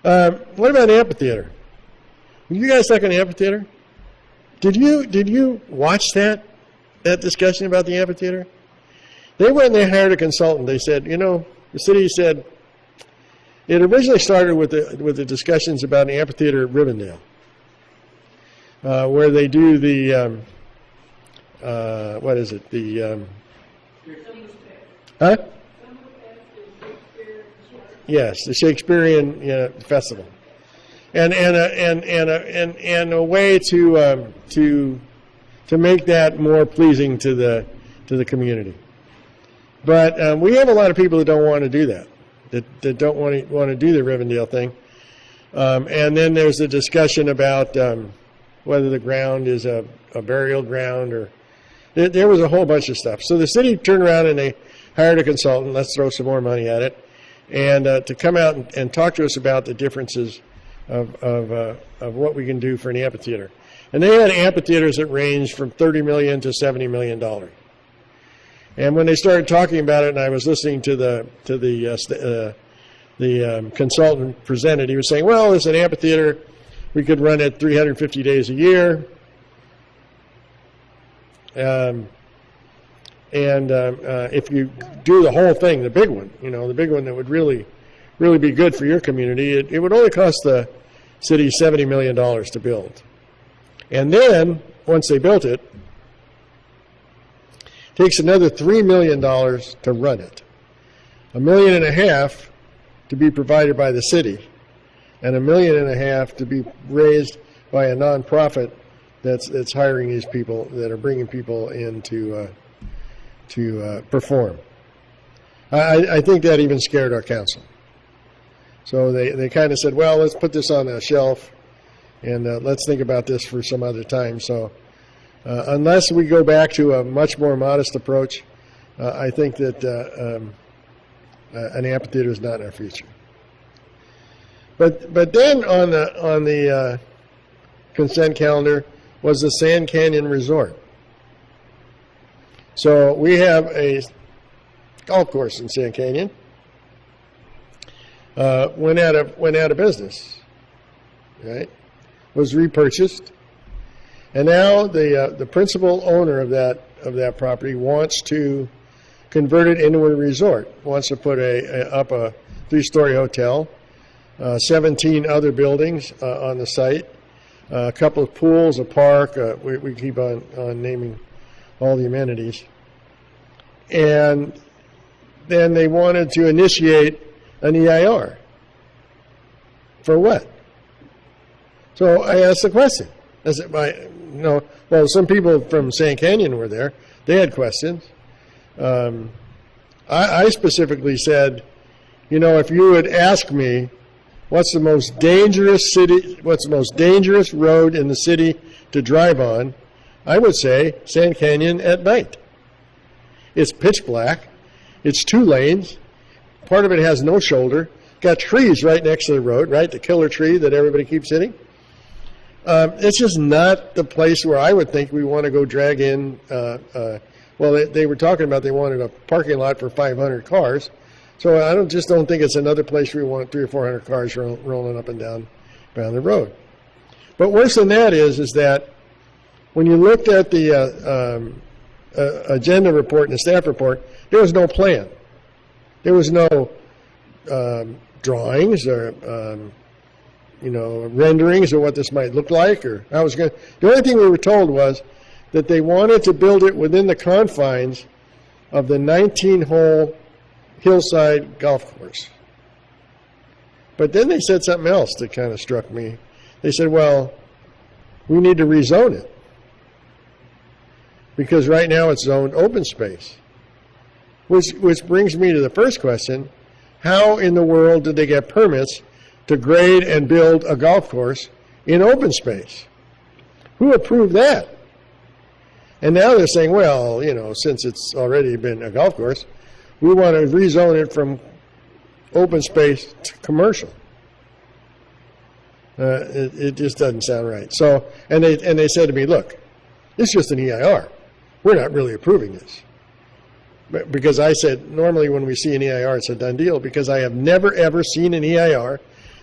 What about the amphitheater? Were you guys talking amphitheater? Did you watch that discussion about the amphitheater? They went and they hired a consultant. They said, you know, the city said it originally started with the discussions about an amphitheater at Rivendell, where they do the what is it? The huh? Yes, the Shakespearean festival, and a way to make that more pleasing to the community. But we have a lot of people that don't want to do that, that don't want to do the Rivendell thing. And then there's a discussion about whether the ground is a burial ground, or there was a whole bunch of stuff. So the city turned around and they hired a consultant. Let's throw some more money at it, and to come out and talk to us about the differences of what we can do for an amphitheater. And they had amphitheaters that ranged from $30 million to $70 million. And when they started talking about it, and I was listening to the consultant presented, he was saying, well, it's an amphitheater. We could run it 350 days a year. If you do the whole thing, the big one, the big one that would really be good for your community, it would only cost the city $70 million to build. And then, once they built it, takes another $3 million to run it. $1.5 million to be provided by the city, and $1.5 million to be raised by a nonprofit that's hiring these people, that are bringing people in to perform. I think that even scared our council. So they kind of said, well, let's put this on a shelf, and let's think about this for some other time. So unless we go back to a much more modest approach, I think that an amphitheater is not in our future. But then on the consent calendar was the Sand Canyon Resort. So we have a golf course in Sand Canyon. Went out of business, right? Was repurchased, and now the principal owner of that property wants to convert it into a resort. Wants to put up a 3-story hotel, 17 other buildings on the site, a couple of pools, a park. We keep on naming all the amenities. And then they wanted to initiate an EIR. For what? So I asked the question. I said, well, some people from Sand Canyon were there. They had questions. I specifically said, if you would ask me, what's the most dangerous road in the city to drive on, I would say Sand Canyon at night. It's pitch black. It's 2 lanes. Part of it has no shoulder. Got trees right next to the road, right? The killer tree that everybody keeps hitting. It's just not the place where I would think we want to go drag in. Well, they were talking about they wanted a parking lot for 500 cars. So I just don't think it's another place where we want 300 or 400 cars rolling up and down the road. But worse than that is that when you looked at the agenda report and the staff report, there was no plan. There was no drawings or renderings of what this might look like, or how it was going. The only thing we were told was that they wanted to build it within the confines of the 19-hole hillside golf course. But then they said something else that kind of struck me. They said, well, we need to rezone it because right now it's zoned open space. Which brings me to the first question: how in the world did they get permits to grade and build a golf course in open space? Who approved that? And now they're saying, well, since it's already been a golf course, we want to rezone it from open space to commercial. It just doesn't sound right. So, and they said to me, look, it's just an EIR. We're not really approving this. Because I said, normally when we see an EIR, it's a done deal, because I have never, ever seen an EIR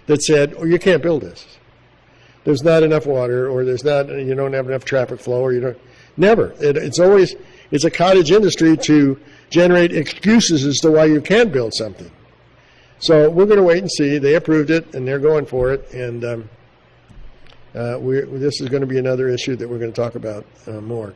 that said, "Oh, you can't build this. There's not enough water, or you don't have enough traffic flow, or you don't." Never. It's a cottage industry to generate excuses as to why you can't build something. So we're going to wait and see. They approved it, and they're going for it, and this is going to be another issue that we're going to talk about more.